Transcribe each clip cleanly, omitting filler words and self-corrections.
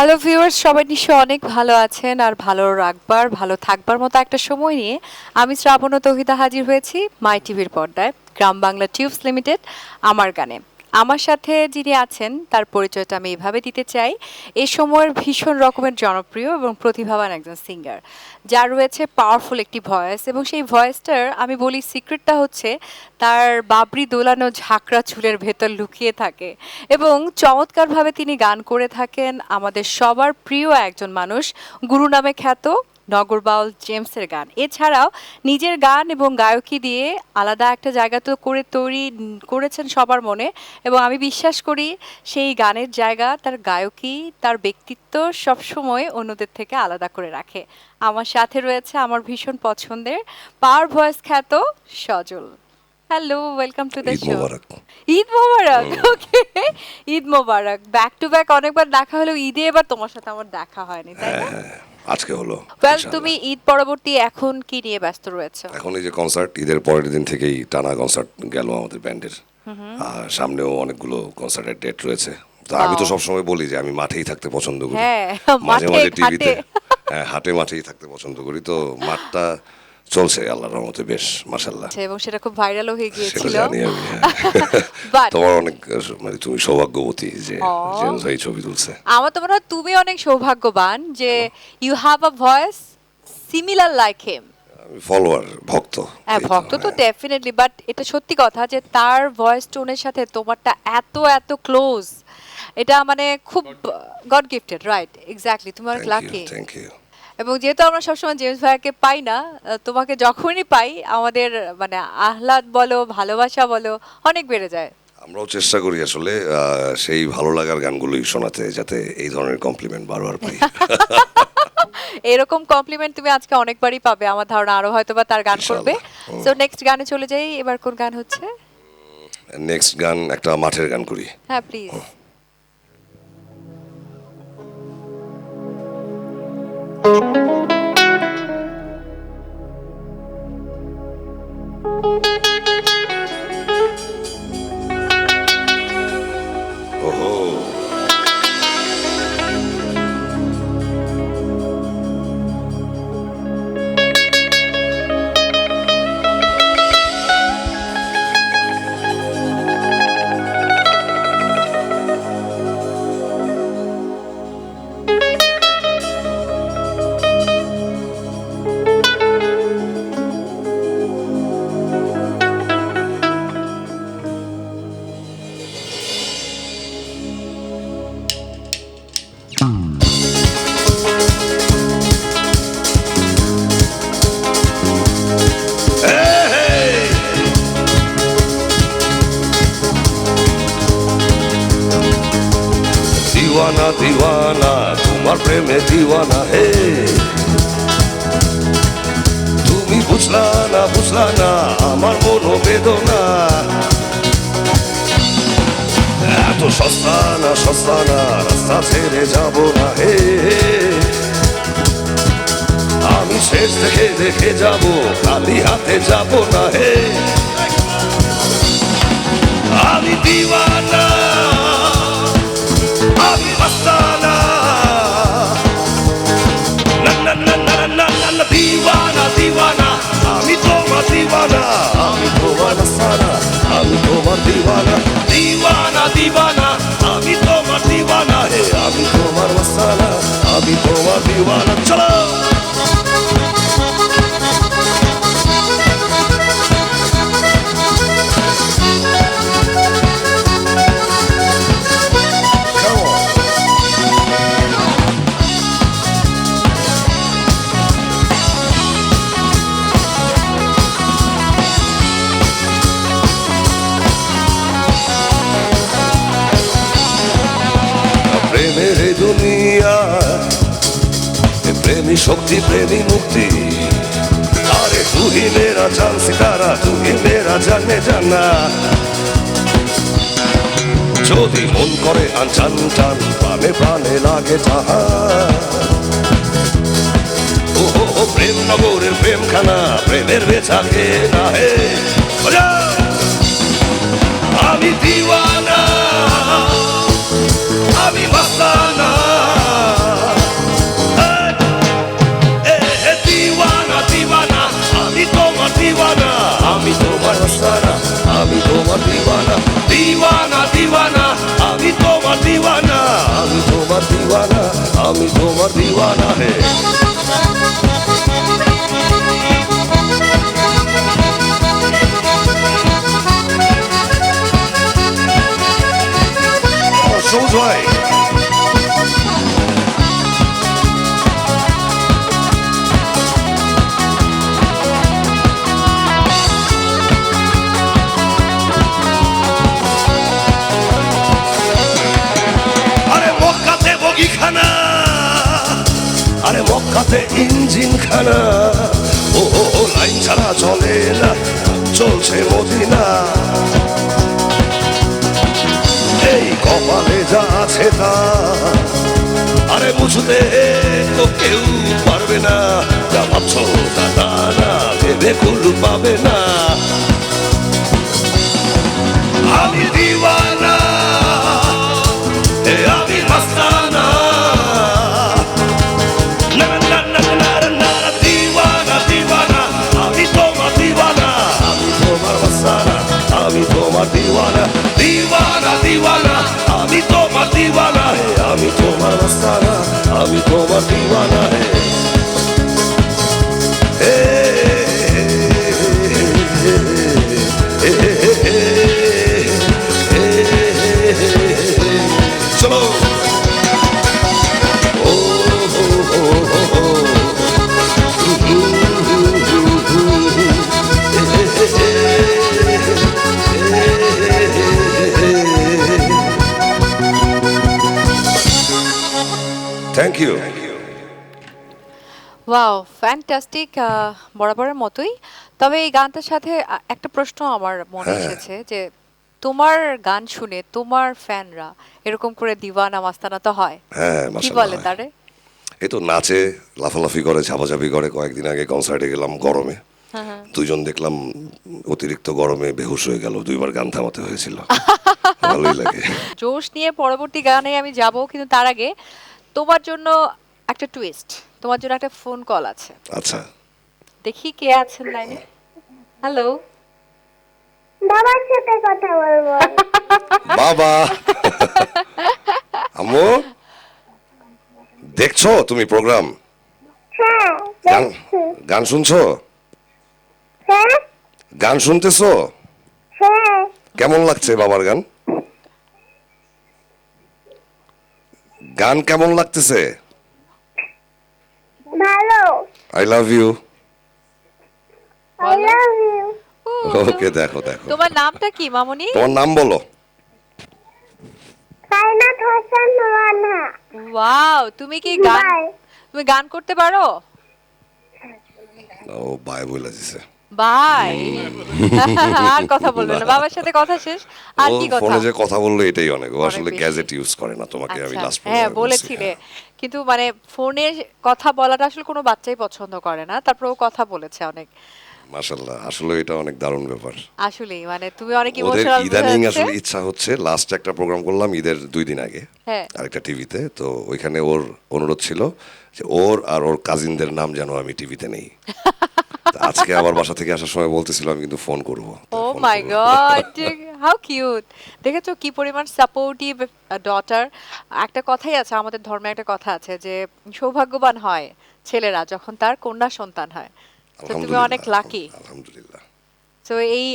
Hello viewers, সবাই নিশ্চয়ই অনেক ভালো আছেন আর ভালো রাখবার ভালো থাকবার মতো একটা সময় নিয়ে আমি শ্রাবণ ও তৌহিদা হাজির হয়েছি মাই টিভির পর্দায় গ্রাম বাংলা টিউবস লিমিটেড আমার গানে। আমার সাথে যিনি আছেন তার পরিচয়টা আমি এভাবে দিতে চাই। এই সময়ের ভীষণ রকমের জনপ্রিয় এবং প্রতিভাবান একজন সিঙ্গার, যার রয়েছে পাওয়ারফুল একটি ভয়েস, এবং সেই ভয়েসটার আমি বলি সিক্রেটটা হচ্ছে তার বাবরি দোলানো ঝাঁকড়া চুলের ভেতর লুকিয়ে থাকে, এবং চমৎকারভাবে তিনি গান করে থাকেন আমাদের সবার প্রিয় একজন মানুষ, গুরু নামে খ্যাত নগরবাউল জেমসের গান। এছাড়াও নিজের গান এবং গায়কী দিয়ে আলাদা একটা জায়গা তো করে তৈরি করেছেন সবার মনে, এবং আমি বিশ্বাস করি সেই গানের জায়গা তার গায়কী, তার ব্যক্তিত্ব সবসময় অন্যদের থেকে আলাদা করে রাখে। আমার সাথে রয়েছে আমার ভীষণ পছন্দের পাওয়ার ভয়েস খ্যাত Sajal. Hello, welcome to the Eid show. Mubarak. Eid Mubarak. Okay, Eid Mubarak. Back to back অনেকবার দেখা হলো, ঈদে এবার তোমার সাথে আমার দেখা হয়নি, তাই না? আজকে হলো ওয়েল, ইনশাআল্লাহ। তুমি ঈদ পরবর্তী এখন কি নিয়ে ব্যস্ত রয়েছে? এখন এই যে কনসার্ট, ঈদের পরের দিন থেকেই টানা কনসার্ট গেল আমাদের ব্যান্ডের। আর সামনেও অনেকগুলো কনসার্টের ডেট রয়েছে। তো আমি তো Wow. সবসময় বলি যে আমি মাঠেই থাকতে পছন্দ করি। হ্যাঁ, মাঝে মাঠে মাঝে টিভিতে, ঘাটে। হ্যাঁ, মাঠেই থাকতে পছন্দ করি। তো মাঠটা চলছে আল্লাহর রহমতে বেশ, মাশাআল্লাহ। এবং সেটা খুব ভাইরালও হয়ে সেটা গিয়েছিল। জানি আমি, হ্যাঁ। বাট তোমার অনেক, মানে তুমি সৌভাগ্যবতী যে Aw. জেমস ভাই ছবি তুলছে। আমার তো মনে হয় তুমি অনেক সৌভাগ্যবান যে you have a voice similar like him. আমি ফলোয়ার, ভক্ত। হ্যাঁ, এই তো, ভক্ত তো হ্যাঁ। ডেফিনেটলি, বাট এটা সত্যি কথা যে তার ভয়েস টোনের সাথে তোমারটা এত এত ক্লোজ, এটা মানে খুব গড গিফটেড, রাইট? এক্স্যাক্টলি, তুমি অনেক লাকি। Thank you. এবং যেহেতু আমরা সবসময় জেমস ভাইয়াকে পাই না, তোমাকে যখনই পাই আমাদের মানে আহ্লাদ বলো, ভালোবাসা বলো, অনেক বেড়ে যায়। আমরাও চেষ্টা করি আসলে সেই ভালো লাগার গানগুলোই শোনাতে, যাতে এই ধরনের কমপ্লিমেন্ট বারবার পাই। এরকম কমপ্লিমেন্ট তুমি আজকে অনেকবারই পাবে আমার ধারণা, আরো হয়তোবা তার গান করবে। ইনশাআল্লাহ। সো নেক্সট গানে চলে যাই। এবার কোন গান হচ্ছে? নেক্সট গান একটা মাঠের গান করি। হ্যাঁ, প্লিজ। ওহো, দিওয়ানা দিওয়ানা, তোমার প্রেমে দিওয়ানা হে। তুমি বুঝলা না আমার মনোবেদনা। এত সস্তা না রাস্তা ছেড়ে যাব না হে। আমি শেষ থেকে দেখে যাব, খালি হাতে যাব না হে। আমি দিওয়ানা, আমি মাস্তানা, না না না না না না না, দিওয়ানা দিওয়ানা, আমি তোমার দিওয়ানা, আমি তোমার মাস্তানা, আমি তোমার দিওয়ানা। দিওয়ানা দিওয়ানা, আমি তোমার দিওয়ানা হে, আমি তোমার মাস্তানা, আমি তোমার দিওয়ানা। চলো প্রেমের এই দুনিয়া, প্রেমী শক্তি, প্রেমী মুক্তি। আরে তুই মেরা জান সিতারা, তুই মেরা জানে জানা। যদি মন করে আনচান টান, প্রাণে প্রাণে লাগে তাহা। ও প্রেম নগরের প্রেমখানা, প্রেমের বেচাকে না হে। আমি দিওয়ানা, আমি মাস্তানা, তোমার মস্তানা, আমি তোমার দিওয়ানা, দিওয়ানা দিওয়ানা, আমি তোমার দিওয়ানা, আমি তোমার দিওয়ানা, আমি তোমার দিওয়ানা হে। সবুজ ভাই, আরে মক্কাতে বগিখানা, আরে মক্কাতে ইঞ্জিন খানা, ও ও ও লাইন ছাড়া চলে না, চলছে মদিনা। এই কপালে যা আছে তা আরে বুঝতে তো কেউ পারবে না, যা ভাবছ তা তা না, ভেবে কুল পাবে না। আমি দিওয়ানা, আমি মস্তানা, না না না না না, দিওয়ানা দিওয়ানা, আমি তোমার দিওয়ানা, আমি তোমার মস্তানা, আমি তোমার দিওয়ানা, দিওয়ানা দিওয়ানা, আমি তোমার দিওয়ানা হে, আমি তোমার মস্তানা, আমি তোমার দিওয়ানা হে। চলো থ্যাংক ইউ। ওয়াও, ফ্যান্টাস্টিক, বরাবরের মতোই। তবে এই গানটার সাথে একটা প্রশ্ন আমার মনে এসেছে যে তোমার গান শুনে তোমার ফ্যানরা এরকম করে দিওয়ানা মাস্তানা তো হয়, হ্যাঁ, কি মাশাআল্লাহ বলে হয়। তারে? এই তো নাচে, লাফালাফি করে, ঝাপাঝাপি করে। কয়েকদিন আগে কনসার্টে গেলাম গরমে, দুজন দেখলাম অতিরিক্ত গরমে বেহুশ হয়ে গেল, দুইবার গান থামাতে হয়েছিল। ভালোই লাগে। জোশ নিয়ে পরবর্তী গানে আমি যাব, কিন্তু তার আগে তোমার জন্য একটা টুইস্ট, তোমার জন্য একটা ফোন কল আছে। আচ্ছা, দেখি কে আছেন লাইনে। হ্যালো, বাবার সাথে কথা বলবো। বাবা। আম্মু, দেখছো তুমি প্রোগ্রাম? হ্যাঁ গান দেখছি। গান শুনছো? হ্যাঁ গান শুনতেছো? হ্যাঁ কেমন লাগছে বাবার গান? গান কেমন লাগতেছে? ভালো। I love you. I love you. Okay, দেখো দেখো, তোমার নামটা কি মামুনি? তোমার নাম বলো। কায়নাত হোসেন রানা। ওয়াও, তুমি কি গান, বাই। তুমি গান করতে পারো? ও বাই বলে দিছে। বাই। আর কথা বলবে না, বাবার সাথে কথা শেষ। আর ও কি কথা? ফোনে যে কথা বললো এটাই অনেক। ও অনেক আসলে বেশি। গ্যাজেট ইউজ করে না, তোমাকে আমি আচ্ছা, লাস্ট হ্যাঁ বলেছিলে, কিন্তু মানে ফোনে কথা বলাটা আসলে কোনো বাচ্চাই পছন্দ করে না, তারপর ও কথা বলেছে অনেক। মাশাআল্লাহ, আসলে এটা অনেক দারুণ ব্যাপার। আসলেই মানে তুমি অনেক ওদের ইমোশনাল ইদানিং আসলে ইচ্ছা হচ্ছে, লাস্ট একটা প্রোগ্রাম করলাম ঈদের 2 দিন আগে হ্যাঁ। আরেকটা টিভিতে, তো ওইখানে ওর অনুরোধ ছিল যে ওর আর ওর কাজিনদের নাম যেন আমি টিভিতে নেই। তো আজকে আবার বাসা থেকে আসার সময় বলতেছিল আমি কিন্তু ফোন করব। ও মাই গড, হাউ কিউট! দেখেছো কি পরিমাণ সাপোর্টিভ ডটার। একটা কথাই আছে, আমাদের ধর্মে একটা কথা আছে যে সৌভাগ্যবান হয় ছেলেরা যখন তার কন্যা সন্তান হয়। তো তুমি অনেক লাকি। আলহামদুলিল্লাহ। তো এই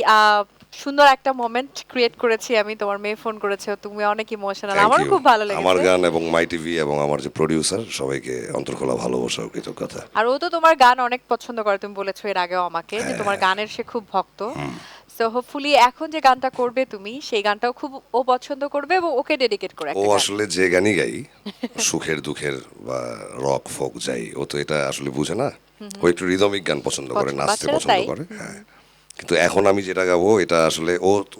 সুন্দর একটা মোমেন্ট ক্রিয়েট করেছি আমি, তোমার মেয়ে ফোন করেছে, তুমি অনেক ইমোশনাল, Thank আমারও you. খুব ভালো লেগেছে। আমার গান এবং মাই টিভি এবং আমার যে প্রোডিউসার সবাইকে অন্তরখোলা ভালোবাসা ও কৃতজ্ঞতা। আর ও তো তোমার গান অনেক পছন্দ করে, তুমি বলেছো এর আগেও আমাকে যে তোমার গানের সে খুব ভক্ত। সো হোপফুলি এখন যে গানটা করবে তুমি, সেই গানটাও খুব ও পছন্দ করবে এবং ওকে ডেডিকেট করে ও একটা গান। আসলে যে গানই গাই, সুখের দুঃখের বা রক ফোক যাই, ও তো এটা আসলে বুঝে না। ও একটু রিদমিক গান পছন্দ করে, নাচতে বাচ্চারা পছন্দ তাই। করে। হ্যাঁ, কিন্তু এখন আমি যেটা গাবো এটা আসলে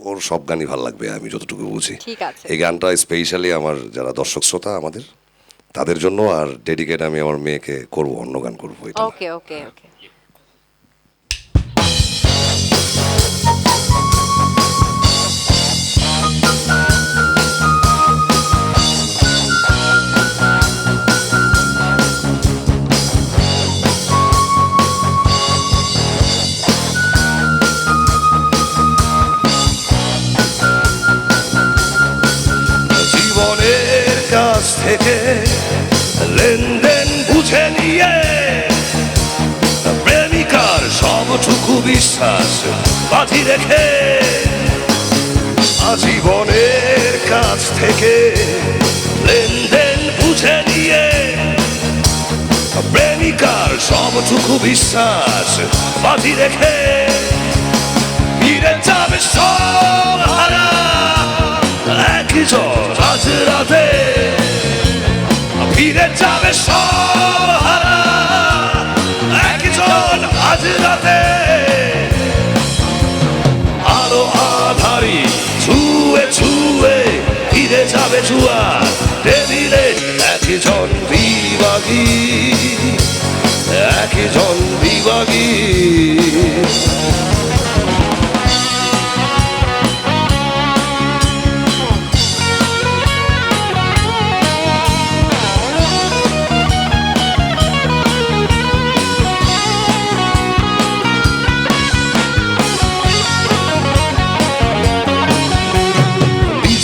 ওর সব গানই ভালো লাগবে আমি যতটুকু বুঝি। ঠিক আছে। এই গানটা স্পেশালি আমার যারা দর্শক শ্রোতা আমাদের, তাদের জন্য, আর ডেডিকেট আমি আমার মেয়েকে করব, অন্য গান করবো এটা না। ওকে ওকে ওকে। থেকে লেনদেন বুঝে নিয়ে প্রেমিকার সবটুকু বিশ্বাস বাজি রেখে আজীবনের কাছ থেকে লেনদেন বুঝে নিয়ে প্রেমিকার সবটুকু বিশ্বাস বাজি রেখে ফিরে যাবে সব হারা একই জন আজ রাতে ফিরে যাবে সব হারা একই জন আজ রাতে আলো আধারি ছুঁয়ে ছুঁয়ে ফিরে যাবে জুয়ার টেবিলে একই জন বিভাগী একই জন বিভাগী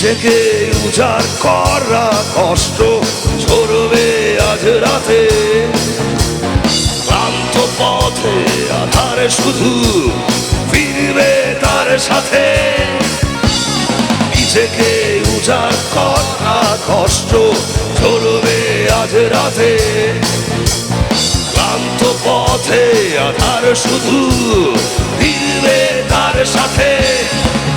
নিজেকে উজাড় করা কষ্ট ঝরবে আজ রাতে ক্লান্ত পথে আধারে শুধু ফিরবে তার সাথে নিজেকে উজাড় করা কষ্ট ঝরবে আজ রাতে ক্লান্ত পথে আধার শুধু ফিরবে তার সাথে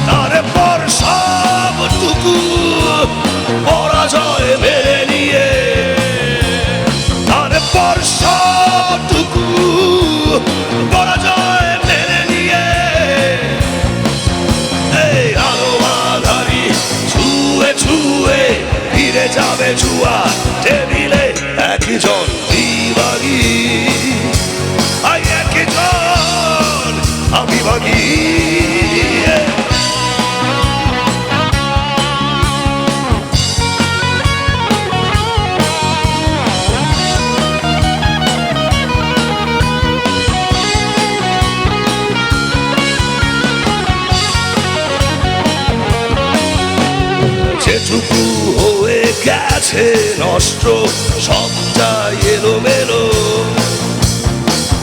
তারপর সবটুকু পরাজয় মেনে নিয়ে তারপর সবটুকু পরাজয় মেনে নিয়ে এই আলো আধারি ছুঁয়ে ছুঁয়ে ফিরে যাবে জুয়া টেবিলে একই জন বিভাগী একই জন অবিভাগী যেটুকু হয়ে গেছে নষ্ট সবটাই এলোমেলো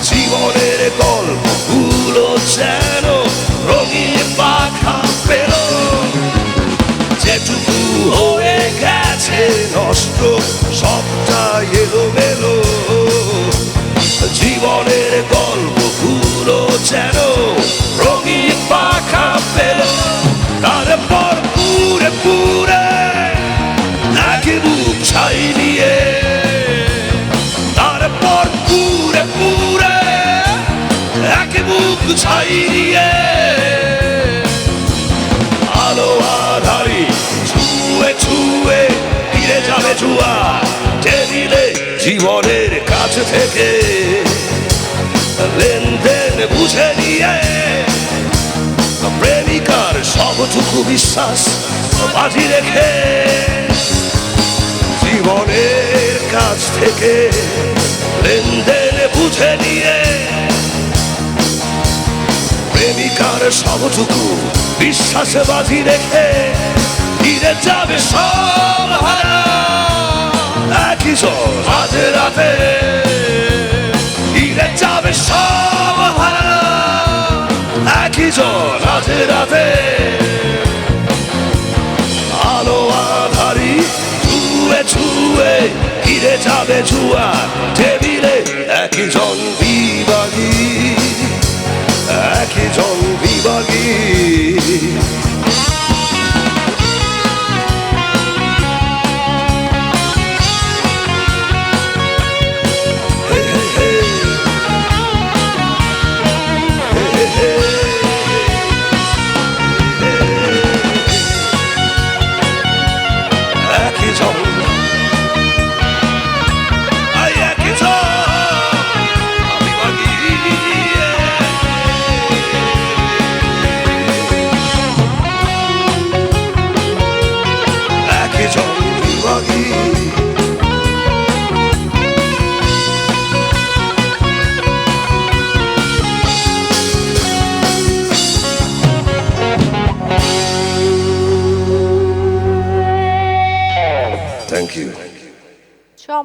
জীবনের গল্পগুলো যেন রঙিন পাখা পেল যেটুকু হয়ে গেছে নষ্ট সবটাই এলোমেলো জীবনের গল্পগুলো যেন রঙিন পাখা পেল তারপর পুরে পুরে নাকি বুক ছাই নিয়ে তারপর পুরে পুরে নাকি বুক ছাই নিয়ে আলো আধারি ছুঁয়ে ছুঁয়ে ফিরে যাবে জুয়া টেবিলে জীবনের কাছ থেকে লেনদেন বুঝে নিয়ে প্রেমিকার সবটুকু বিশ্বাস বাজি রেখে জীবনের কাছ থেকে লেনদেন বুঝে নিয়ে প্রেমিকার সবটুকু বিশ্বাস বাজি রেখে ফিরে যাবে সব হারা একই জন আজ রাতে ফিরে যাবে সব হারা একই জন আজ রাতে আলো আধারি ছুঁয়ে ছুঁয়ে ফিরে যাবে জুয়া টেবিলে একই জন বিভাগী একই জন বিভাগী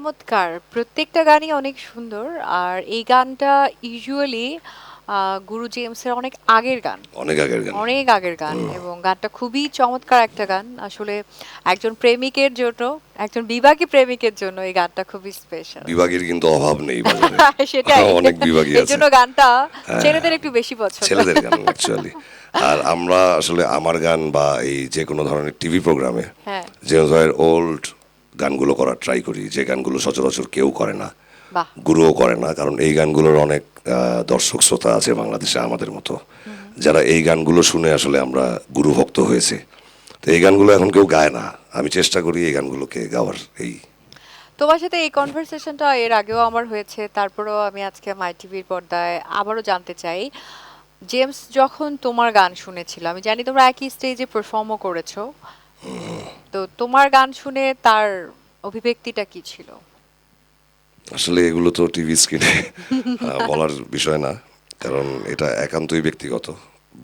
চমৎকার, প্রত্যেকটা গানই অনেক সুন্দর। আর এই গানটা ইউজুয়ালি গুরু জেমসের অনেক আগের গান, অনেক আগের গান। অনেক আগের গান, এবং গানটা খুবই চমৎকার একটা গান। আসলে একজন প্রেমিকের জন্য, একজন বিবাহী প্রেমিকের জন্য এই গানটা খুবই স্পেশাল। বিভাগীর কিন্তু অভাব নেই বাজারে। সেটাই, অনেক বিভাগী এই আছে। জন্য গানটা হ্যাঁ। ছেলেদের একটু বেশি পছন্দ। ছেলেদের গান অ্যাকচুয়ালি। আর আমরা আসলে আমার গান বা এই যে কোনো ধরনের টিভি প্রোগ্রামে হ্যাঁ। জেমস ভাইয়ের ওল্ড গানগুলো করার ট্রাই করি, যে গানগুলো সচরাচর কেউ করে না, বাহ, গুরুও করে না। কারণ এই গানগুলোর অনেক দর্শক শ্রোতা আছে বাংলাদেশে আমাদের মতো, যারা এই গানগুলো শুনে আসলে আমরা গুরু ভক্ত হয়েছে। তো এই গানগুলো এখন কেউ গায় না, আমি চেষ্টা করি এই গানগুলোকে গাওয়ার। এই তোমার সাথে এই কনভারসেশনটা এর আগেও আমার হয়েছে, তারপরেও আমি আজকে মাই টিভির পর্দায় আবারও জানতে চাই, জেমস যখন তোমার গান শুনেছিল, আমি জানি তোমরা একই স্টেজে পারফর্মও করেছো, তো তোমার গান শুনে তার অভিব্যক্তিটা কি ছিল? আসলে এগুলো তো টিভি স্ক্রিনে বলার বিষয় না, কারণ এটা একান্তই ব্যক্তিগত।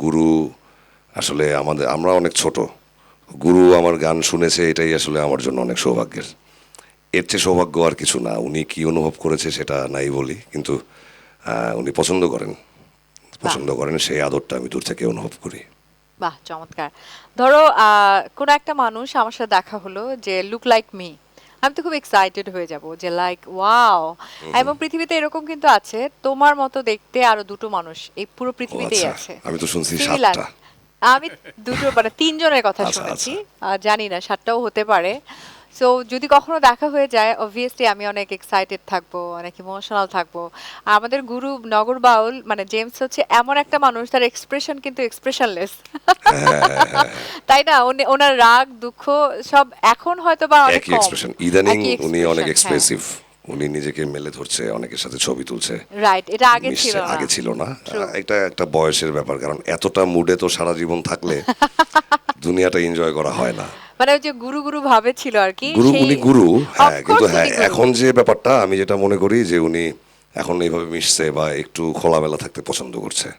গুরু আসলে আমরা অনেক ছোট, গুরু আমার গান শুনেছে, এটাই আসলে আমার জন্য অনেক সৌভাগ্যের। এর চেয়ে সৌভাগ্য আর কিছু না। উনি কি অনুভব করেছে সেটা নাই বলি, কিন্তু উনি পছন্দ করেন, সেই আদরটা আমি দূর থেকে অনুভব করি। বাহ, চমৎকার। ধরো কোন একটা মানুষ আমার সাথে দেখা হলো যে লুক লাইক মি, আমি তো খুব এক্সাইটেড হয়ে যাব যে লাইক ওয়াও। এবং পৃথিবীতে এরকম কিন্তু আছে তোমার মতো দেখতে আরো দুটো মানুষ এই পুরো ও পৃথিবীতেই আচ্ছা, আছে। আমি তো শুনছি Similar. 7টা। আমি দুটো মানে তিনজনের কথা আচ্ছা, শুনেছি, জানি না 7টাও হতে পারে। সো যদি কখনো দেখা হয়ে যায় অবভিয়াসলি আমি অনেক এক্সাইটেড থাকবো, অনেক ইমোশনাল থাকবো। আর আমাদের গুরু নগর বাউল মানে জেমস হচ্ছে এমন একটা মানুষ, তার এক্সপ্রেশন কিন্তু এক্সপ্রেশনলেস। তাই না? ওনার রাগ দুঃখ সব এখন হয়তো বা অনেক একই কম, এক্সপ্রেশন। ইদানিং একই উনি অনেক expression, এক্সপ্রেসিভ। উনি নিজেকে মেলে ধরছে, অনেকের সাথে ছবি তুলছে। রাইট, এটা আগে মিশছে, ছিল না। আগে ছিল না। True. এটা একটা বয়সের ব্যাপার, কারণ এতটা মুডে তো সারা জীবন থাকলে দুনিয়াটা এনজয় করা হয় না। মানে ওই যে গুরু গুরু ভাবে ছিল আর কি। গুরু, সেই- উনি গুরু, হ্যাঁ, Of কিন্তু course হ্যাঁ উনি গুরু। এখন যে ব্যাপারটা আমি যেটা মনে করি যে উনি এখন এইভাবে মিশছে বা একটু খোলামেলা থাকতে পছন্দ করছে,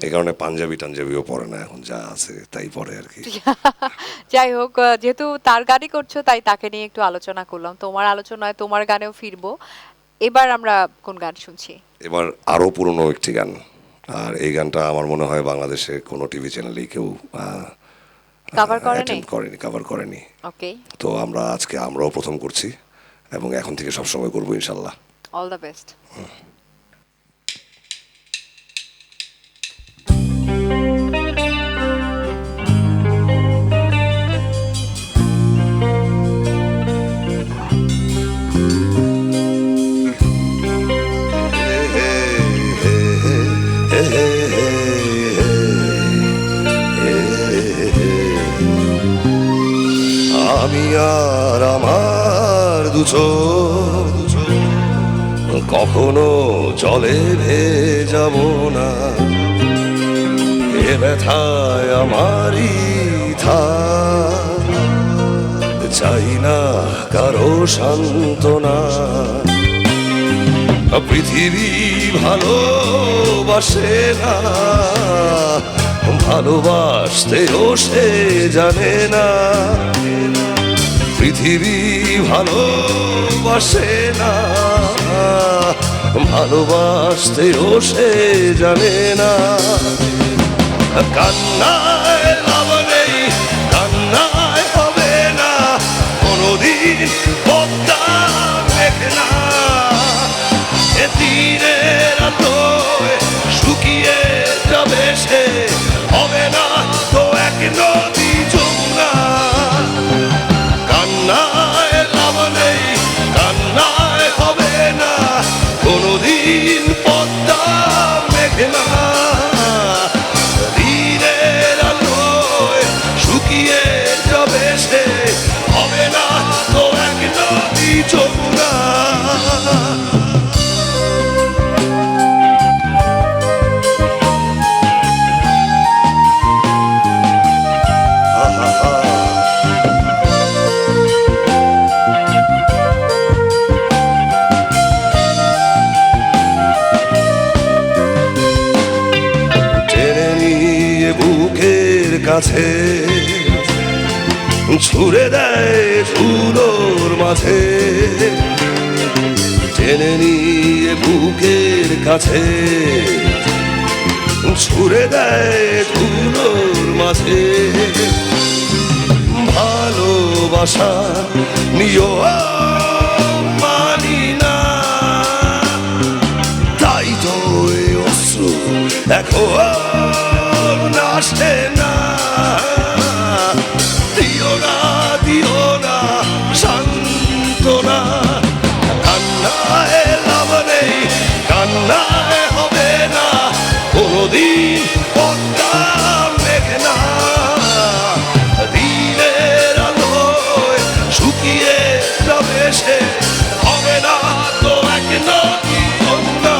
এই কারণে টাঞ্জাবিও পরে না, এখন যা আছে তাই পরে আর কি। যাই হোক, যেহেতু তার গানই করছো তাই তাকে নিয়ে একটু আলোচনা করলাম। তোমার আলোচনায় তোমার গানেও ফিরবো। এবার আমরা কোন গান শুনছি? এবার আরো পুরনো একটি গান, আর এই গানটা আমার মনে হয় বাংলাদেশে কোনো টিভি চ্যানেলেই কেউ কভার করে নেই? কভার করেনি। ওকে, তো আমরাও প্রথম করছি, এবং এখন থেকে সবসময় করবো ইনশাল্লাহ। All the best. আমি আর আমার দুচোখ কখনো জলে ভেজাব না, এ ব্যথায় আমারই থাক, চাই না কারো সান্ত্বনা। পৃথিবী ভালোবাসে না, ভালোবাসতেও সে জানে না। পৃথিবী ভালোবাসে না, ভালোবাসতেও সে জানে না। কান্নায় লাভ নেই, কান্নায় হবে না কোনদিন পদ্মা মেঘনা। এ তীরের আলোয় শুকিয়ে যাবে সে, হবে না তো এক নদী যমুনা। কান্নায় লাভ নেই, কান্নায় হবে না কোনদিন পদ্মা মেঘনা। তীরের আলোয় শুকিয়ে যাবে সে, হবে না তো এক নদী যমুনা। টেনে নিয়ে বুকের কাছে ছুড়ে দেয় ধুলোর মাঝে, টেনে নিয়ে বুকের কাছে ছুড়ে দেয় ধুলোর মাঝে ভালোবাসা নিও মানি না তাই তো এই অশ্রু এখন আসে না দিও না সান্ত্বনা কান্নায় লাভ নেই কান্নায় হবে না কোনদিন পদ্মা মেঘে না দিনের আলোয় শুকিয়ে যাবে সে হবে না তো এক নদী যমুনা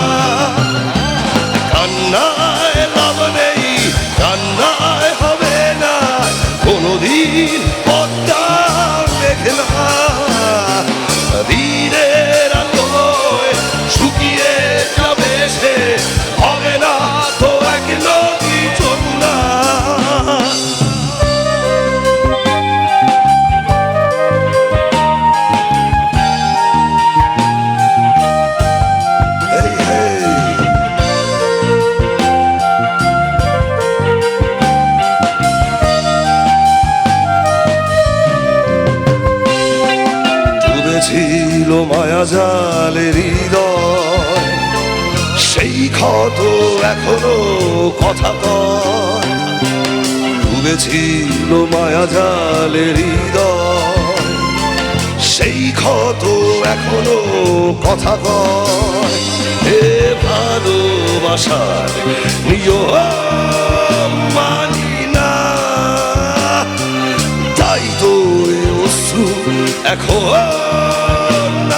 কান্নায় লাভ নেই কান্নায় হবে না কোনদিন পদ্মা মেঘে না দিনের আলোয় শুকিয়ে যাবে সে হবে না তো এক নদী যমুনা Hey, hey. ডুবেছিল মায়া জালের হৃদয় সেই ক্ষত এখনো কথা কয় ডুবেছিল মায়া জালের হৃদয় সেই ক্ষত এখনো কথা কয় এ ভালোবাসার নিয়ম মানি না তাই তো এ অশ্রু এখন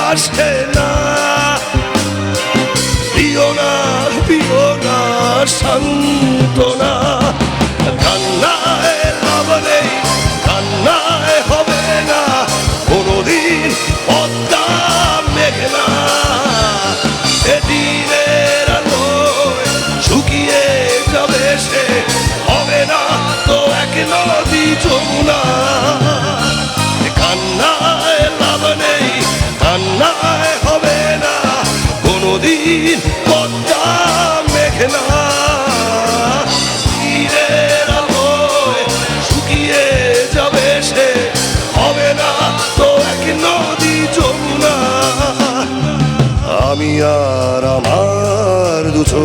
আসে না দিও না সান্ত্বনা কান্নায় লাভ নেই কান্নায় হবে না কোনদিন পদ্মা মেঘে না দিনের আলোয় শুকিয়ে যাবে সে হবে না তো এক নদী যমুনা কান্নায় লাভ নেই কান্নায় হবে না কোনদিন পদ্মা মেঘে না দিনের আলোয় শুকিয়ে যাবে সে হবে না তো এক নদী যমুনা আমি আর আমার দুটো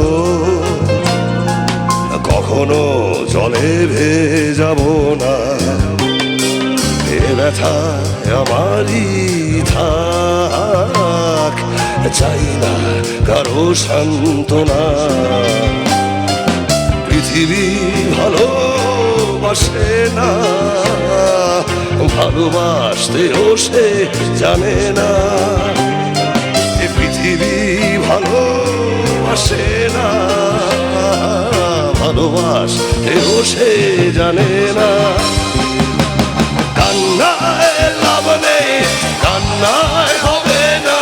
কখনো জলে ভেজাবো না এ ব্যথা আমারই থাক চাই না কারো সান্ত্বনা পৃথিবী ভালোবাসে না ভালোবাসতেও সে জানে না এ পৃথিবী ভালোবাসে না ভালোবাসতেও সে জানে না কান্নায় লাভ নেই কান্নায় হবে না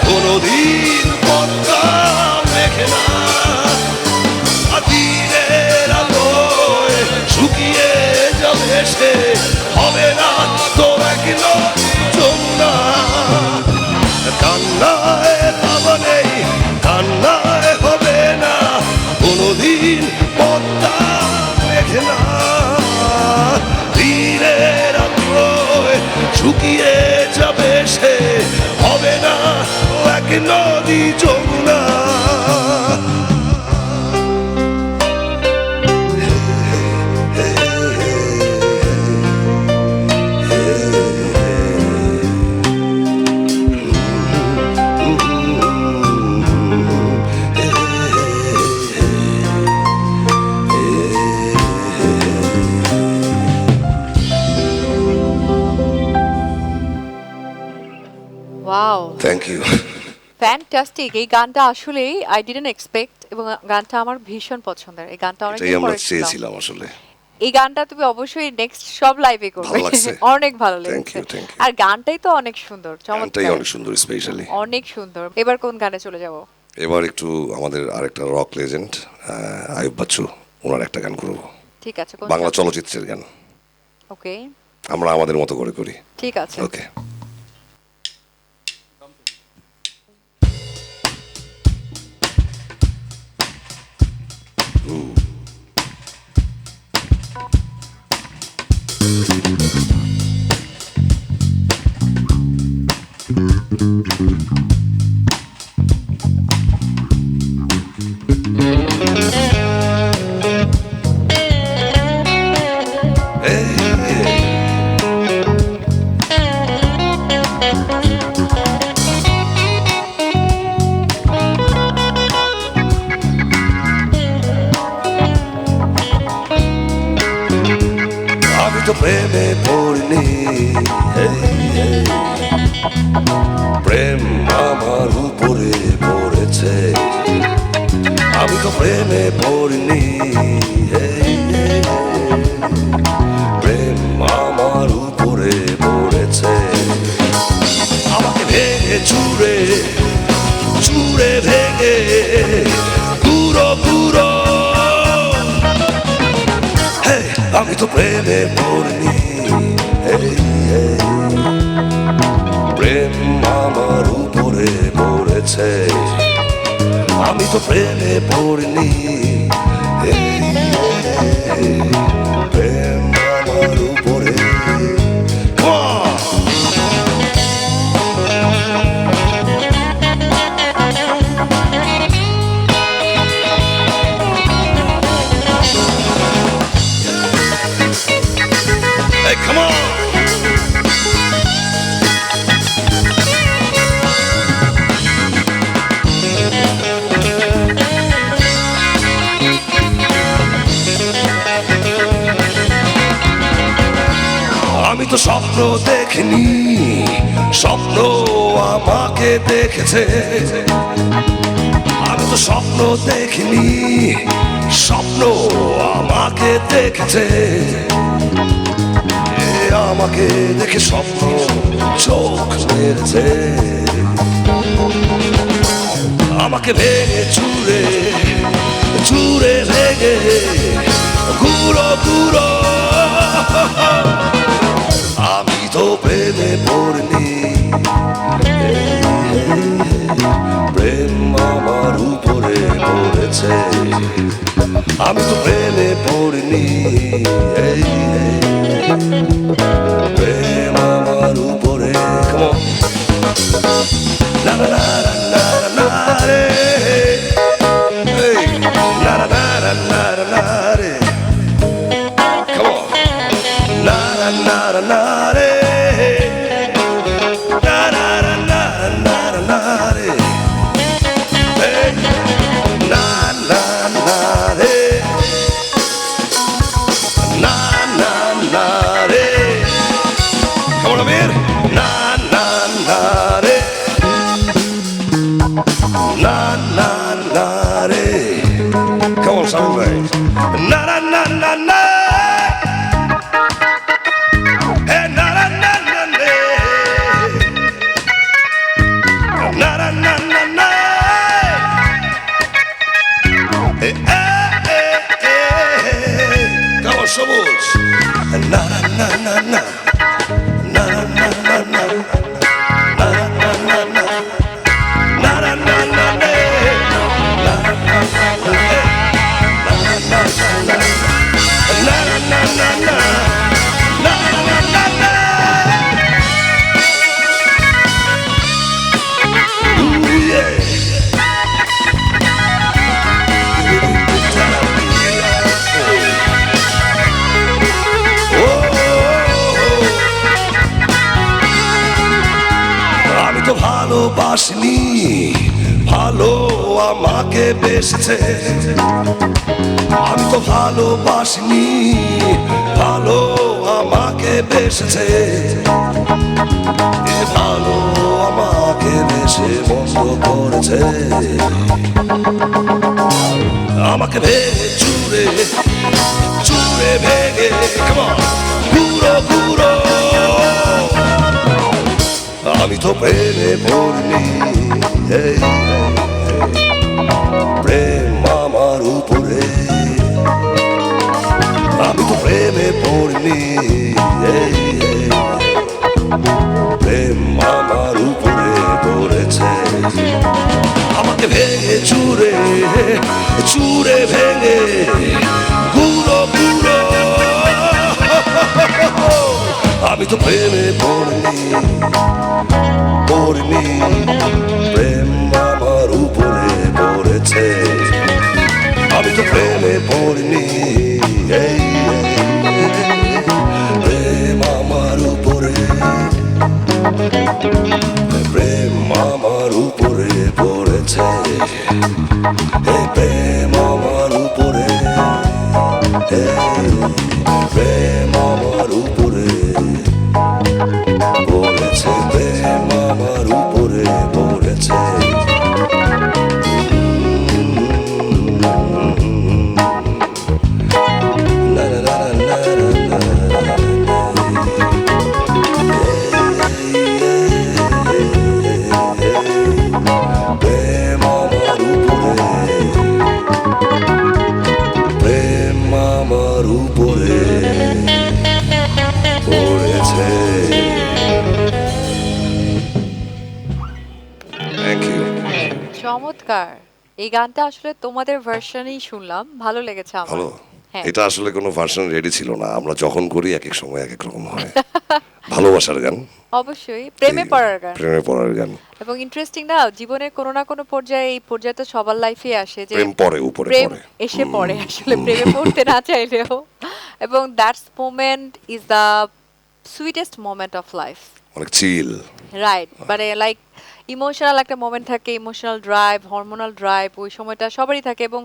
কোনদিন পদ্মা মেঘে না দিনের আলোয় শুকিয়ে যাবে সে হবে না তো এক নদী যমুনা কান্নায় লাভ নেই কান্নায় হবে না কোনদিন পদ্মা মেঘে না দিনের আলোয় শুকিয়ে যাবে সে হবে না এক নদী Jamuna wow thank you fantastic এই গানটা আসলেই আই ডিডন্ট এক্সপেক্ট এবং গানটা আমার ভীষণ পছন্দের এই গানটা অনেক এটাই আমরা চেয়েছিলাম আসলে এই গানটা তুমি অবশ্যই নেক্সট সব লাইভে করবে ভালো লাগছে। অনেক ভালো Thank লেগেছে you, thank you. আর গানটাই তো অনেক সুন্দর গানটাই চমৎকার অনেক সুন্দর স্পেশালি অনেক সুন্দর এবার কোন গানে চলে যাব এবার একটু আমাদের আরেকটা রক লেজেন্ড আয়ুব বাচ্চু ওনার একটা গান করবো ঠিক আছে কোন বাংলা চলচ্চিত্রের গান ওকে আমরা আমাদের মতো করে করি ঠিক আছে ওকে আমি তো প্রেমে পড়িনি, প্রেম আমার উপরে পড়েছে। আমি তো প্রেমে পড়িনি, প্রেম আমার উপরে পড়েছে। আমাকে ভেঙে চুরে চুরে ভেঙে পুরো পুরো, আমি তো প্রেমে পড়িনি, প্রেম আমার উপরে পড়েছে। আমি তো প্রেমে পড়িনি, প্রেম আমার উপরে। Hey, come on! আমি তো স্বপ্ন দেখিনি, স্বপ্ন আমাকে দেখেছে। আমি তো স্বপ্ন দেখিনি, স্বপ্ন আমাকে দেখেছে। আমাকে দেখে স্বপ্ন চোখ মেরেছে। আমাকে ভেঙে চুরে চুরে ভেঙে গুঁড়ো গুঁড়ো, আমি তো প্রেমে পড়িনি, প্রেম আমার উপরে পড়েছে। আমি তো প্রেমে পড়িনি, প্রেম আমার উপরে। না না না না না রে, না না না না না রে, না না না না রে, না না না না না রে, না না না রে, na na na re, come on Amir, na na na re, na na na re, come on Samuel, na na na na na, hey na na na na re, na na na na na, hey hey hey, come on Samuel. Na na na na na, na na na na na, na na na na na, na na na na na, na na na na na, na na na na na, na na na na. Ooh yeah. আমি তো ভালোবাসিনি, ভালো আমাকে বেসেছে। আমি তো ভালোবাসিনি, ভালো আমাকে বেসেছে। এ ভালো আমাকে বেসে বন্ধ করেছে। আমাকে ভেঙে চুরে চুরে ভেঙে পুরো পুরো, আমি তো প্রেমে পড়িনি, প্রেম আমার উপরে। আমি তো প্রেমে পড়িনি, প্রেম আমার উপরে পড়েছে। আমাকে ভেঙে চুরে চুরে ভেঙে গুঁড়ো গুঁড়ো তো প্রেমে পড়িনি পড়িনি, প্রেম আমার উপরে পড়েছে। আমি তো প্রেমে পড়িনি, এই প্রেম আমার উপরে, প্রেম আমার উপরে পড়েছে, এই প্রেম আমার উপরে, প্রেম আমার উপরে পড়েছে, প্রেম আমার উপরে পড়েছে। না না না না না প্রেম আমার উপরে, প্রেম আমার উপরে পড়েছে। Thank you. চমৎকার। এই গানটা আসলে তোমাদের ভার্সনই শুনলাম, ভালো লেগেছে আমার। ভালো। হ্যাঁ। এটা আসলে কোনো ভার্সন রেডি ছিল না, আমরা যখন করি এক এক সময় এক এক রকম হয়। ভালোবাসার গান, অবশ্যই প্রেমে পড়ার গান। প্রেমে পড়ার গান। এবং ইন্টারেস্টিং না, জীবনের কোনো না কোনো পর্যায়ে এই পর্যায়ে তো সবার লাইফে আসে যে প্রেম পরে উপরে প্রেম পড়ে। এসে পড়ে আসলে প্রেমে পড়তে না চাইলেও। এবং that's moment is the sweetest moment of life. অনেক চিল। রাইট, মানে লাইক ইমোশনাল একটা মোমেন্ট থাকে, ইমোশনাল ড্রাইভ, হরমোনাল ড্রাইভ, ওই সময়টা সবারই থাকে। এবং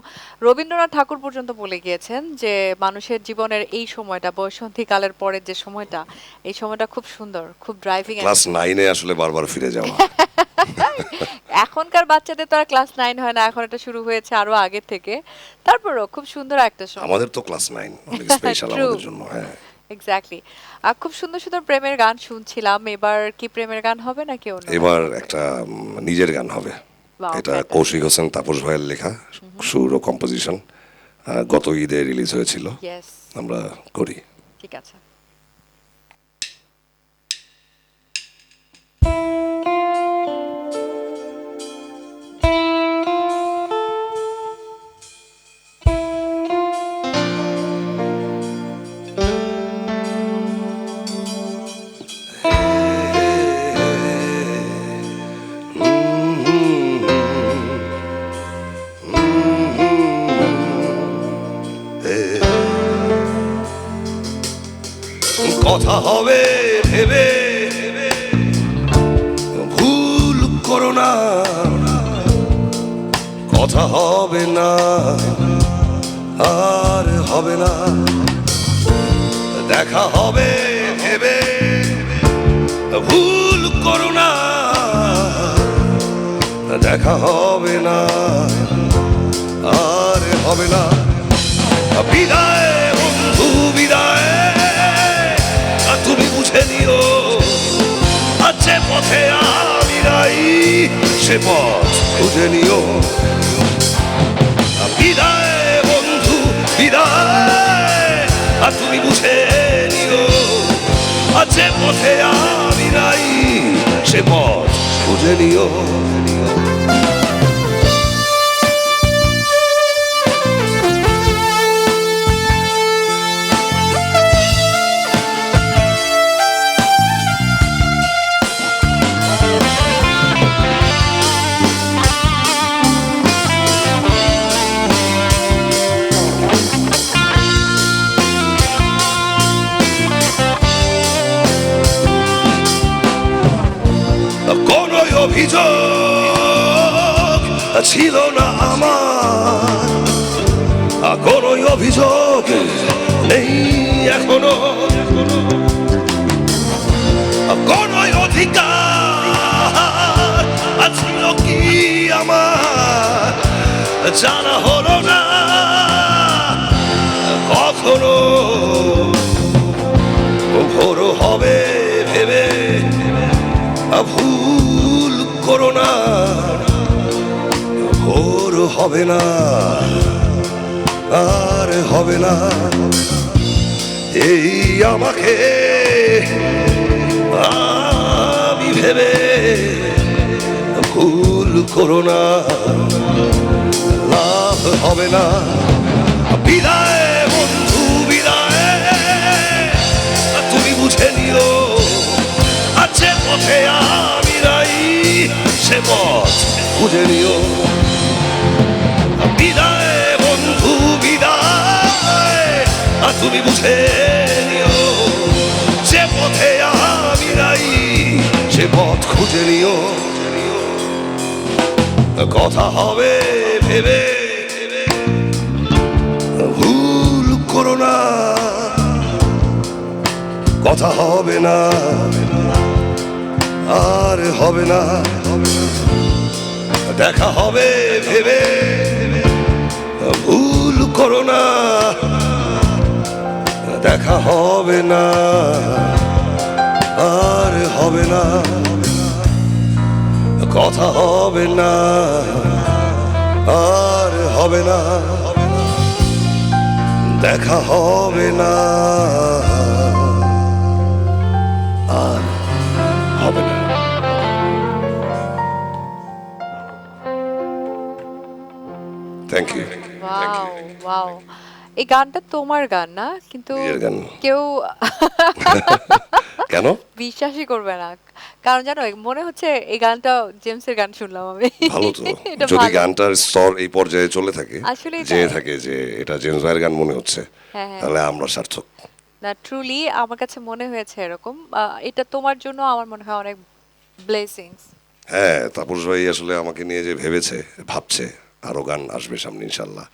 রবীন্দ্রনাথ ঠাকুর পর্যন্ত বলে গিয়েছেন যে মানুষের জীবনের এই সময়টা, বয়ঃসন্ধিকালের পরের যে সময়টা, এই সময়টা খুব সুন্দর, খুব ড্রাইভিং। ক্লাস 9-এ আসলে বারবার ফিরে যাওয়া। এখনকার বাচ্চাদের তো আর ক্লাস 9 হয় না, এখন এটা শুরু হয়েছে আরো আগে থেকে। তারপরও খুব সুন্দর একটা সময়। আমাদের তো ক্লাস 9 অনেক স্পেশাল True. আমাদের জন্য। হ্যাঁ, এক্স্যাক্টলি। খুব সুন্দর সুন্দর প্রেমের গান শুনছিলাম। এবার কি প্রেমের গান হবে নাকি অন্য? এবার একটা নিজের গান হবে। Wow, এটা fantastic. কৌশিক হোসেন তাপস ভাইয়ের লেখা, সুর ও কম্পোজিশন। গত ঈদে রিলিজ হয়েছিল, ইয়েস, আমরা করি। ঠিক আছে। কথা হবে ভেবে ভুল করো না, কথা হবে না আর হবে না, দেখা হবে ভেবে ভুল করো না, দেখা হবে না আর হবে না। বিদায় বন্ধু বিদায়, তুমি বুঝে নিও আছে পথে আমি নাই, সে পথ খুঁজে নিও। বিদায় বন্ধু বিদায়, তুমি বুঝে নিও আছে পথে আমি নাই, সে পথ খুঁজে নিও। কোনো অভিযোগ ছিল না আমার, কোনো অভিযোগ নেই এখনো, কোনো অধিকার ছিল কি আমার জানা হলো না কখনো। ভোর হবে ভেবে ভুল করো না, ভোর হবে না আর হবে না, এই আমাকে আমি ভেবে ভুল করো না, লাভ হবে না। বিদায় বন্ধু বিদায়, তুমি বুঝে নিও খুঁজে নিও। বিদায় বন্ধু বিদায়, আর তুমি বুঝে নিও যে পথে আমি নাই, সে পথ খুঁজে নিও। কথা হবে ভেবে ভুল করো না, কথা হবে না আর হবে না। দেখা হবে ভেবে ভুল করো না, দেখা হবে না আর হবে না। কথা হবে না আর হবে না, দেখা হবে না আর হবে না। Thank you. ওয়াও ওয়াও, এই গানটা তোমার গান না, কিন্তু নিজের গান। কেউ কেন? বিশ্বাসই করবে না, কারণ জানো মনে হচ্ছে এই গানটা জেমসের গান শুনলাম আমি। ভালো তো, এটা যদি ভালো। গানটার স্তর এই পর্যায়ে চলে থাকে, আসলেই যে তাই। থাকে যে এটা জেমস ভাইয়ের গান মনে হচ্ছে, হ্যাঁ, হ্যাঁ। তাহলে আমরা সার্থক। না, ট্রুলি আমার কাছে মনে হয়েছে এরকম। এটা তোমার জন্য আমার মনে হয় অনেক ব্লেসিংস। হ্যাঁ, তাপস ভাই আসলে আমাকে নিয়ে যে ভেবেছে, ভাবছে আরো গান আসবে সামনে ইনশাল্লাহ,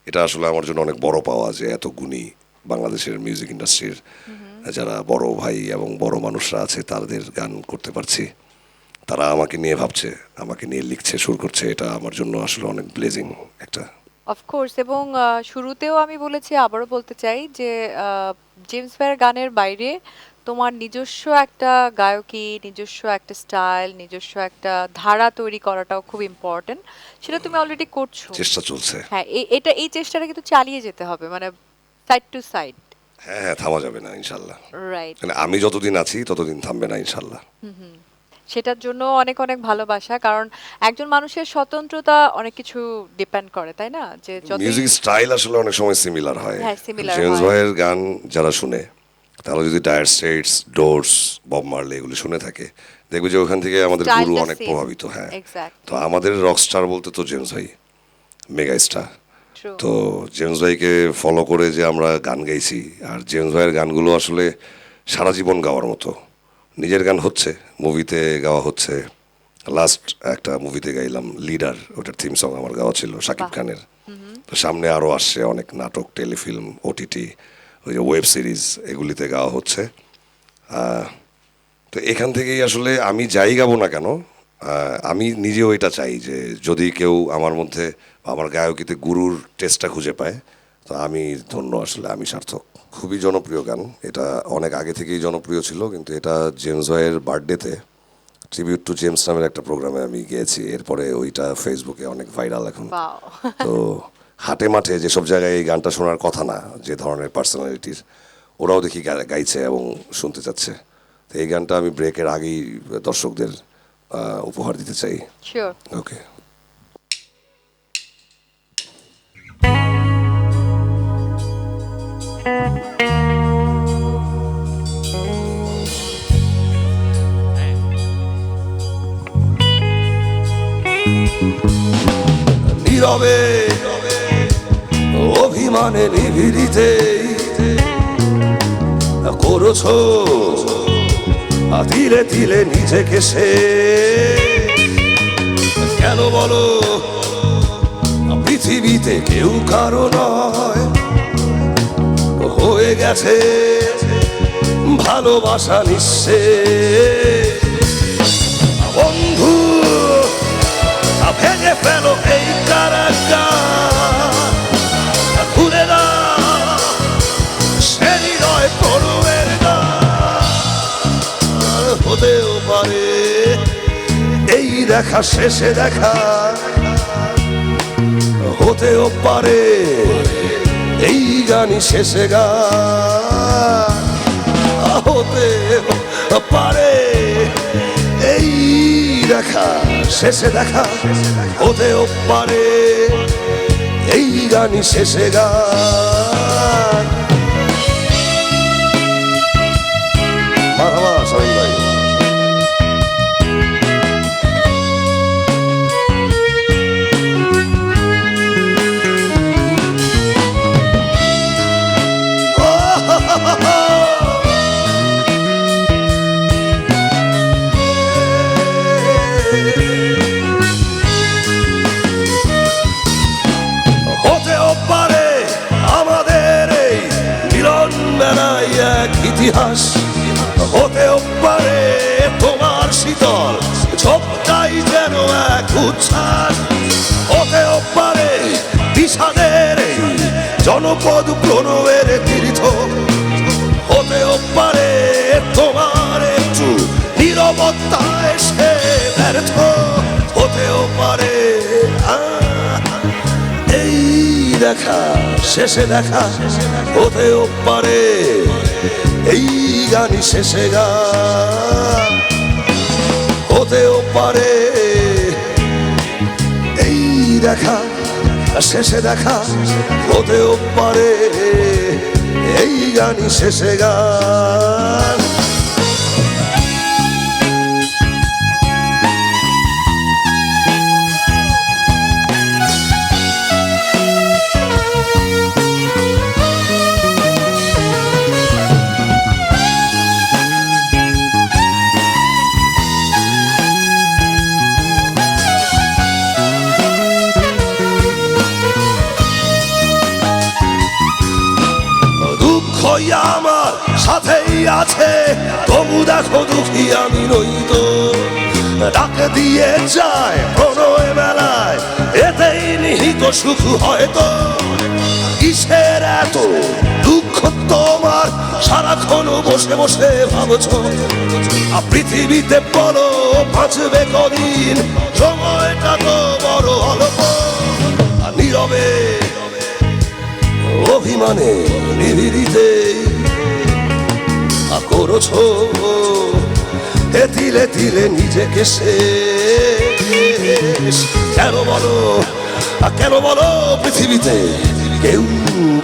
এটা আসলে আমার জন্য অনেক বড় পাওয়া যে এত গুণী বাংলাদেশের মিউজিক ইন্ডাস্ট্রির যারা বড় ভাই এবং বড় মানুষরা আছে তাদের গান করতে পারছি। তারা আমাকে নিয়ে ভাবছে, আমাকে নিয়ে লিখছে, সুর করছে, এটা আমার জন্য আসলে অনেক ব্লেজিং একটা। অফকোর্স, এবং শুরুতেও আমি বলেছি, আবারও বলতে চাই যে জেমস ভাইয়ের গানের বাইরে তোমার নিজস্ব একটা গায়কী, নিজস্ব একটা স্টাইল, নিজস্ব একটা ধারা তৈরি করাটাও খুব ইম্পর্টেন্ট। সেটা তুমি অলরেডি করছো। চেষ্টা চলছে। হ্যাঁ, এই চেষ্টাটা কিন্তু চালিয়ে যেতে হবে, মানে সাইড টু সাইড। হ্যাঁ হ্যাঁ, থামা যাবে না ইনশাল্লাহ। রাইট। মানে আমি যতদিন আছি ততদিন থামবে না ইনশাল্লাহ। সেটার জন্য অনেক অনেক ভালোবাসা, কারণ একজন মানুষের স্বতন্ত্রতা অনেক কিছু ডিপেন্ড করে, তাই না? যে যদি মিউজিক স্টাইল আসলে অনেক সময় সিমিলার হয়। হ্যাঁ, similar জেমস হয়। ভাইয়ের গান যারা শুনে, তাহলে যদি ডায়ার স্ট্রেটস, ডোরস, বব মার্লে এগুলো শুনে থাকে, দেখবে যে ওখান থেকে আমাদের গুরু স্টাইলটা অনেক same। প্রভাবিত। হ্যাঁ, Exactly. তো আমাদের রক স্টার বলতে তো জেমস ভাই মেগা স্টার। True. তো জেমস ভাইকে ফলো করে যে আমরা গান গাইছি, আর জেমস ভাইয়ের গানগুলো আসলে সারা জীবন গাওয়ার মতো। নিজের গান হচ্ছে, মুভিতে গাওয়া হচ্ছে। লাস্ট একটা মুভিতে গাইলাম লিডার, ওটার থিম সং আমার গাওয়া ছিল শাকিব বাহ। খানের। তো সামনে আরও আসছে অনেক নাটক, টেলিফিল্ম, ওটিটি, ওই যে ওয়েব সিরিজ, এগুলিতে গাওয়া হচ্ছে। তো এখান থেকেই আসলে আমি যাই গাবো না কেন, আমি নিজেও এটা চাই যে যদি কেউ আমার মধ্যে বা আমার গায়কিতে গুরুর টেস্টটা খুঁজে পায়, তো আমি ধন্য, আসলে আমি সার্থক। খুবই জনপ্রিয় গান, এটা অনেক আগে থেকেই জনপ্রিয় ছিল, কিন্তু এটা জেমস ভাইয়ের বার্থডেতে ট্রিবিউট টু জেমস নামের একটা প্রোগ্রামে আমি গিয়েছি। এরপরে ওইটা ফেসবুকে অনেক ভাইরাল এখন। Wow. তো হাটে মাঠে যেসব জায়গায় এই গানটা শোনার কথা না, যে ধরনের পার্সোনালিটির, ওরাও দেখি গাইছে এবং শুনতে চাচ্ছে। তো এই গানটা আমি ব্রেকের আগেই দর্শকদের উপহার দিতে চাই। Sure. ওকে। নীরবে অভিমানে নিভৃতে করেছো তিলে তিলে নিজেকে সে, কেন বলো পৃথিবীতে কেউ কারো নয়, হয়ে গেছে ভালোবাসা নিঃশেষ। বন্ধু ভেঙে ফেলো এই কারাগার, খুলে দাও সে হৃদয় করবের দ্বার। হতেও পারে এই দেখা শেষে দেখা, হতেও পারে এই গানই শেষে গান, হতেও পারে এই দেখা শেষে দেখা, হতেও পারে এই গানই শেষে গান। মারহাবা শামীম ভাই। হতেও পারে আমাদের এই মিলন মেলায় এক ইতিহাস, হতেও পারে তোমার শীতল ঝোপটাই যেন এক উচ্ছ্বাস, হতেও পারে বিষাদের এই জনপদ প্রণয়ের তীর্থ, হতেও পারে তোমার একটু নীরবতায় সে ব্যর্থ, হতেও পারে এই দেখা শেষে দেখা, হতেও পারে এই গানই শেষে গান, হতেও পারে এই দেখা শেষে দেখা, হতেও পারে এই গানই শেষে গান। আমার সাথেই আছে তবু দেখো দুঃখী আমি নই তো, ডাকে দিয়ে যায় প্রণয় মেলায় এতেই নিহিত সুখ হয়তো, কিসের এত দুঃখ তোমার সারাক্ষণ বসে বসে ভাবছো, পৃথিবীতে বলো বাঁচবে কদিন, সময়টা তো বড় অল্প, নীরবে অভিমানে নিবিড়িতে করছো এ তিলে তিলে নিজেকে শেষ, কেন বলো কেন বলো পৃথিবীতে কেউ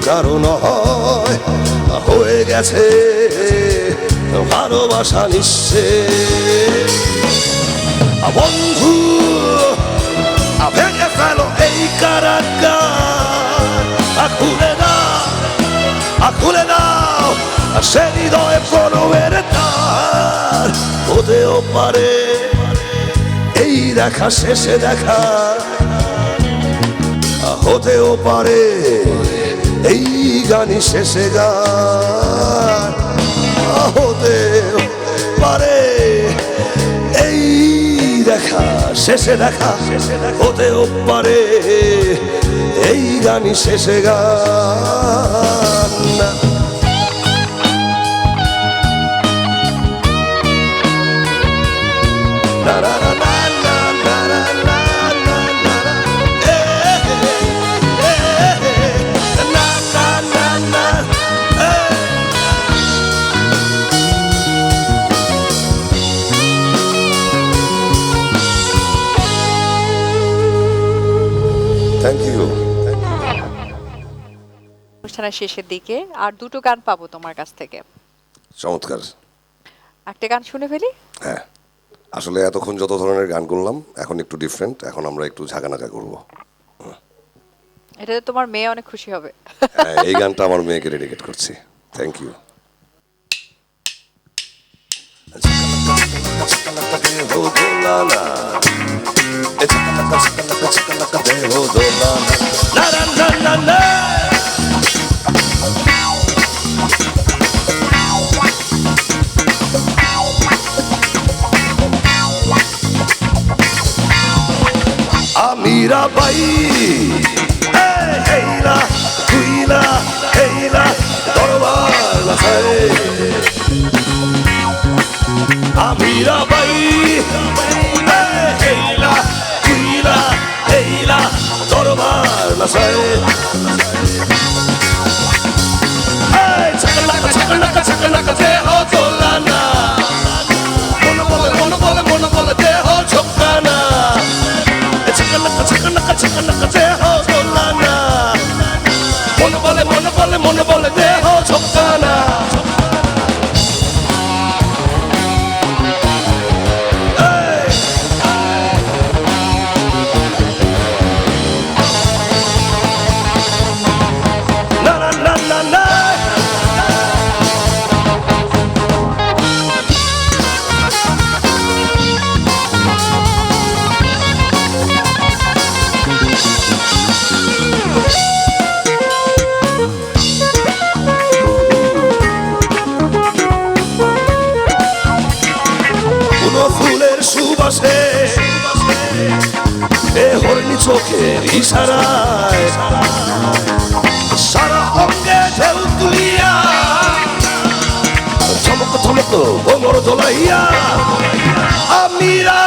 কারণ হয়, হয়ে গেছে ভালোবাসা নিঃশেষ, বন্ধু ভেঙে ফেলো এই কারাগার, খুলে দাও খুলে দাও সে হৃদয় প্রণয়ের তার, হতেও পারে এই দেখা শেষে দেখা, হতেও পারে এই গানই শেষে গান, হতেও পারে এই দেখা শেষে দেখা, হতেও পারে এই গানই শেষে গান। Thank you. অনুষ্ঠানের শেষের দিকে আর দুটো গান পাবো তোমার কাছ থেকে, চমৎকার। একটা গান শুনে ফেলি। হ্যাঁ, আসলে এতক্ষণ যত ধরনের গান করলাম এখন একটু ডিফারেন্ট, এখন আমরা একটু ঝাঁকানাকা করবো। এটাতে তোমার মেয়ে অনেক খুশি হবে। হ্যাঁ, এই গানটা আমার মেয়েকে ডেডিকেট করছি। Thank you. আমিরা বাই হেইলা কুইলা হেইলা দরবার লাসাই, আমিরা বাই হেইলা কুইলা হেইলা দরবার লাসাই, ছাকলাকা ছাকলাকা ছাকলাকা দেহ তোলানা, মনে বলে মনে বলে মনে বলে দেহ ঝোঁকানা, ছাকলাকা ছাকলাকা ছাকলাকা দেহ তোলানা, মনে বলে মনে বলে মনে বলে দেহ ঝোঁকানা। সুবাসে এ হরিণী চোখের ইশারায় সারা অঙ্গে ঢেউ তুলিয়া চমক চমক কোমর দোলাইয়া আমিরা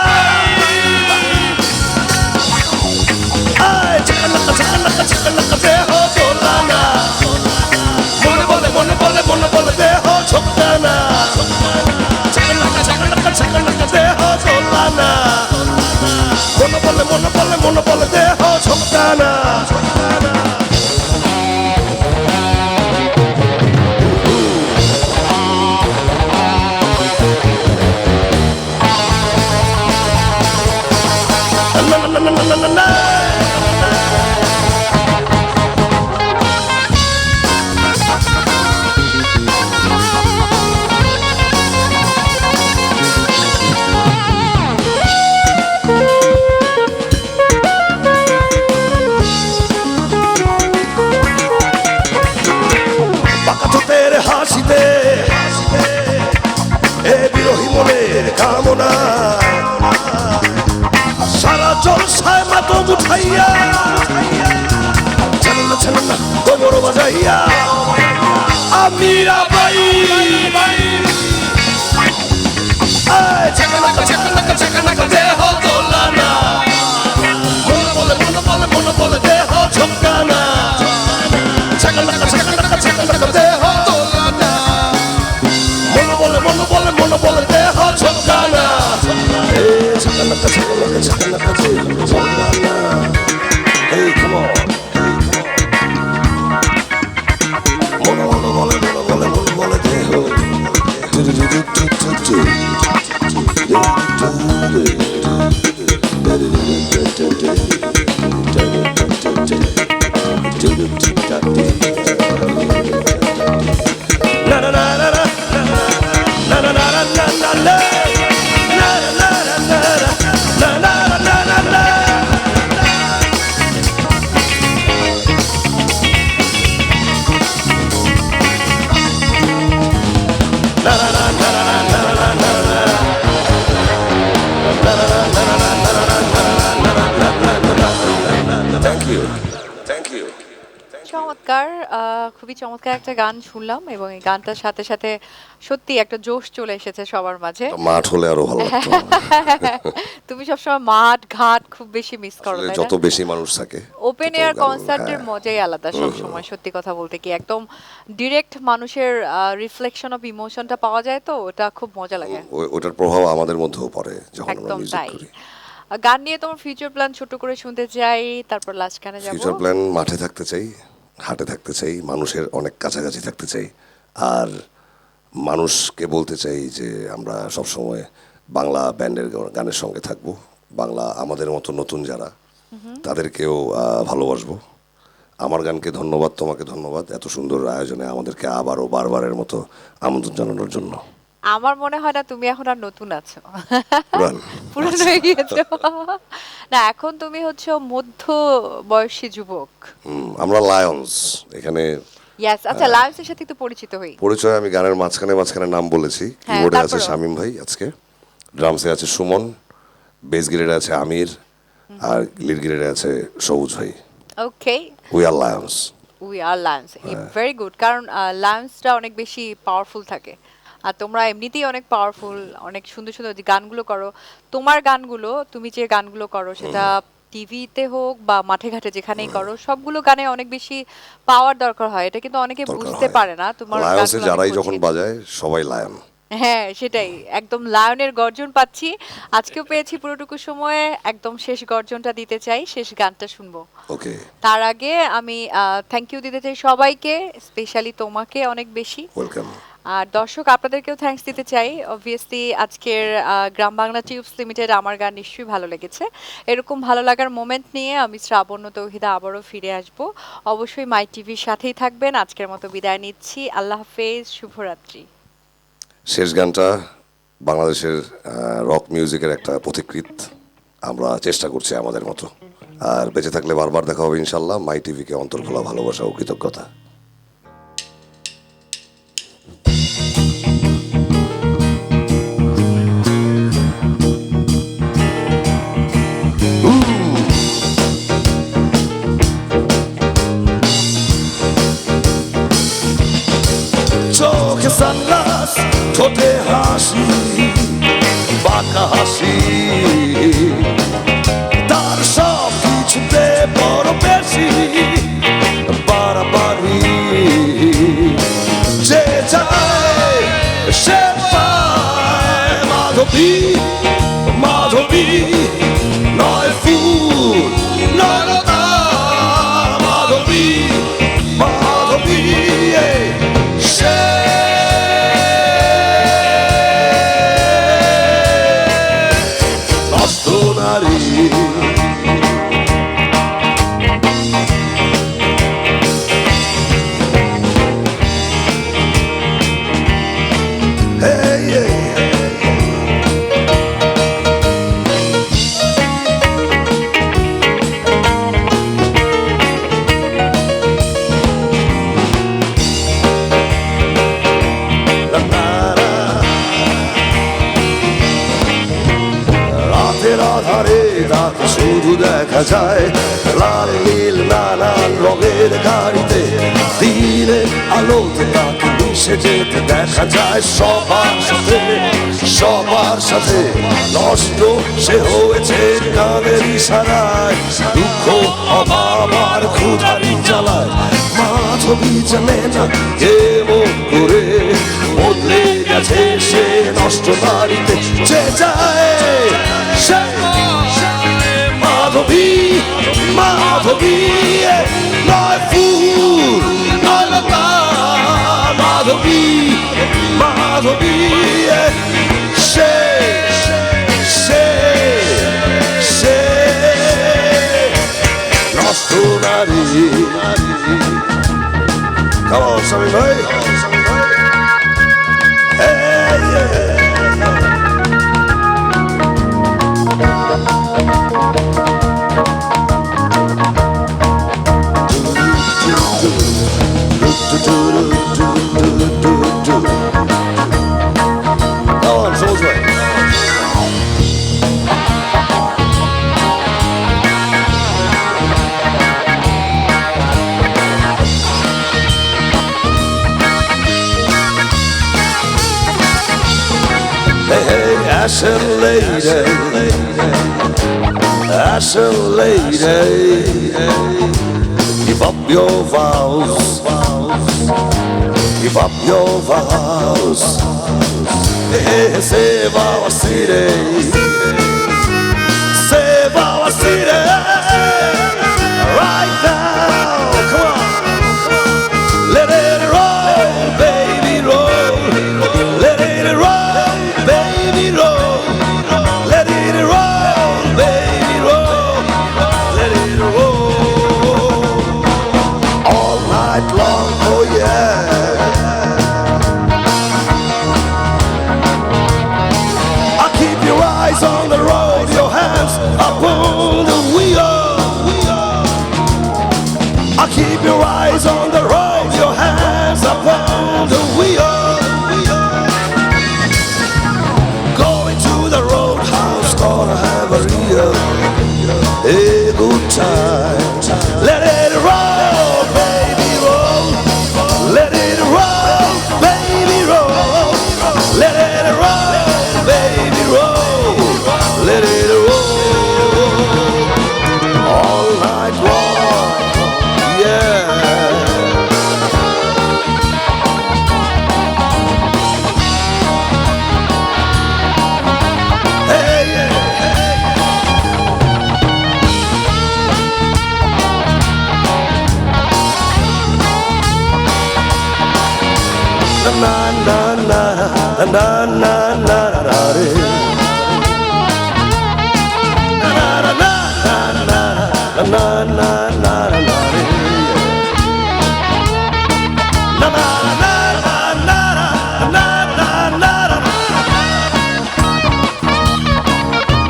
চাকানাকা দেহ দোলানা মনে বলে মনে বলে মনে বলে দেহ ছোটানা চাকানাকা দেহ দোলানা মনে বলে মনে বলে মনে বলে দেহ ছোটানা হাসিতে এ বিরোহী মনের কামনা সারা জলসায় মাতম উঠাইয়া ছানা ছানা কোমর বাজাইয়া আমিরা বাই চাকানাকা দেহ দোলানা মনে বলে মনে বলে মনে বলে দেহ ঝোঁকানা চাকানাকা দেহ দোলানা মনে বলে মনে বলে মনে বলে দেহ ঝোঁকানা চাকানাকা দেহ দোলানা Hey, come on. Mona mona mole mona mole mole mole deho. Do do do do do do. Na na na na na na na na na na na na. চমৎকার, খুবই চমৎকার একটা গান শুনলাম এবং এই গানটার সাথে সাথে সত্যি একটা জোশ চলে এসেছে সবার মাঝে। মাঠ হলে আরো ভালো লাগতো। তুমি সবসময় মাঠ ঘাট খুব বেশি মিস করো, তাই না? যত বেশি মানুষ থাকে ওপেন এয়ার কনসার্টের মজাই আলাদা সব সময়। সত্যি কথা বলতে কি একদম ডিরেক্ট মানুষের রিফ্লেকশন অফ ইমোশনটা পাওয়া যায়, তো ওটা খুব মজা লাগে। ওটার প্রভাব আমাদের মধ্যেও পড়ে যখন আমরা একদম মিউজিক তাই। করি। গান নিয়ে তোমার ফিউচার প্ল্যান ছোট করে শুনতে চাই, তারপর লাস্ট গানে যাব। ফিউচার প্ল্যান মাঠে থাকতে চাই, হাটে থাকতে চাই, মানুষের অনেক কাছাকাছি থাকতে চাই, আর মানুষকে বলতে চাই যে আমরা সবসময় বাংলা ব্যান্ডের গানের সঙ্গে থাকবো, বাংলা আমাদের মতো নতুন যারা তাদেরকেও ভালোবাসবো। আমার গানকে ধন্যবাদ, তোমাকে ধন্যবাদ এত সুন্দর আয়োজনে আমাদেরকে আবারও বারবারের মতো আমন্ত্রণ জানানোর জন্য। আমার মনে হয় না তুমি এখন আর নতুন আছো, পুরান পুরান হয়ে গিয়েছো। না, এখন তুমি হচ্ছে মধ্য বয়সী যুবক। আমরা লায়ন্স এখানে। ইয়েস, আচ্ছা, লায়ন্সের সাথে একটু পরিচিত হই। পরিচয় আমি গানের মাঝখানে মাঝখানে নাম বলেছি। কিবোর্ডে আছে শামীম ভাই, আজকে ড্রামসে আছে সুমন, বেস গিটারে আছে আমির, আর লিড গিটারে আছে সবুজ ভাই। Okay, we are Lions. We are Lions, very good. কারণ লায়ন্সটা অনেক বেশি পাওয়ারফুল থাকে, আর তোমরা এমনিতেই অনেক পাওয়ারফুল, অনেক সুন্দর সুন্দর যে গানগুলো করো। তোমার গানগুলো, তুমি যে গানগুলো করো সেটা টিভিতে হোক বা মাঠে ঘাটে যেখানেই করো, সবগুলো গানে অনেক বেশি পাওয়ার দরকার হয়। এটা কিন্তু অনেকে বুঝতে পারে না। তোমার লায়ন্সে যারাই যখন বাজায় সবাই লায়ন। হ্যাঁ, সেটাই, একদম লায়নের গর্জন পাচ্ছি। আজকেও পেয়েছি পুরোটুকু সময়ে, একদম শেষ গর্জনটা দিতে চাই, শেষ গানটা শুনবো। ওকে, তার আগে আমি থ্যাংক ইউ দিতে চাই সবাইকে, স্পেশালি তোমাকে অনেক বেশি। ওয়েলকাম। আর দর্শক আপনাদেরকেও থ্যাঙ্কস দিতে চাই। অবভিয়াসলি আজকের গ্রাম বাংলা টিউবস লিমিটেড আমার গান নিশ্চয়ই ভালো লেগেছে। এরকম ভালো লাগার মোমেন্ট নিয়ে আমি শ্রাবণ তৌহিদা আবারও ফিরে আসব। অবশ্যই মাই টিভির সাথেই থাকবেন। আজকের মতো বিদায় নিচ্ছি, আল্লাহ হাফেজ, শুভরাত্রি। শেষ গানটা বাংলাদেশের রক মিউজিকের একটা পথিকৃৎ, আমরা চেষ্টা করছি আমাদের মতো। আর বেঁচে থাকলে বারবার দেখা হবে ইনশাল্লাহ। মাই টিভিকে অন্তর্খোলা ভালোবাসা ও কৃতজ্ঞতা। ঠোঁটে হাসি বাঁকা হাসি তার সব কিছুতে বড় বেশি বাড়াবাড়ি যে যায় সে পায় মাধবী মাধবী নয় ফুল নয় লতা মাধবী মাধবী সে নষ্ট নারী আধারে তাকে শুধু দেখা যায় লাল নীল নানান রঙের গাড়িতে দিনে আলোতে তাকে মিশে যেতে দেখা যায় সবার সাথে নষ্ট সে হয়েছে গানের ইশারায় দুঃখ অভাব আর ক্ষুধারি জ্বালায় মাধবী জানে না কেমন করে বদলে গেছে সে নষ্ট বাড়িতে যে যায় সে মাধবী মাধবী নয় ফুল নয় লতা মাধবী মাধবী সে সে সে নষ্ট নারী Come on, Sammy Boy. Hey, yeah. Come on, Soldier. Hey, Ashen lady, give up your vows, give up your vows. Hey, save our city, save our city, right now. Come on, let it roll, baby, roll, let it roll, baby, roll, let it roll, baby, roll, let it roll all night long. Oh yeah. I keep your eyes on the road, your hands upon the wheel. I keep your eyes on the road, your hands upon the wheel. Going to the roadhouse, gonna have a good time. Let it roll, baby, roll. Let it roll, baby, roll. Let it roll, baby, roll. Let it roll all night long. Yeah. Hey, yeah. Na na na na na na na na re. Na na na na na na na na na re. Na na na na na na na na na.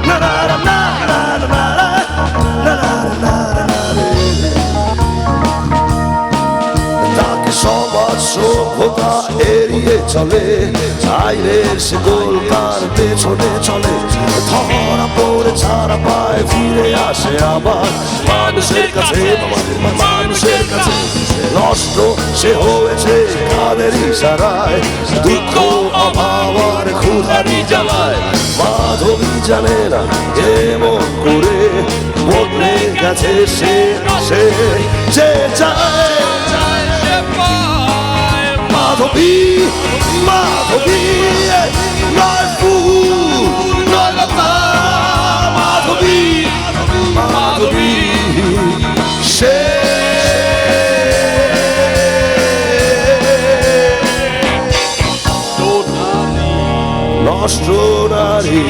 Na na na na na na na na re. Taky sobat szukota eri পথে চলে আইনের সে গোলকার পেছনে চলে ধরা পড়ে ছাড়া পায় ফিরে আসে আবার মানুষের কাছে মানুষের কাছে নষ্ট সে হয়েছে কাদের ইশারায় দুঃখ অভাব আর ক্ষুধারি জ্বালায় মাধবী জানে না এমন করে বদলে গেছে সে সে যে চায় মাধবী মাধবী নয় ফুল নয় লতা মাধবী মাধবী সে নষ্ট নারী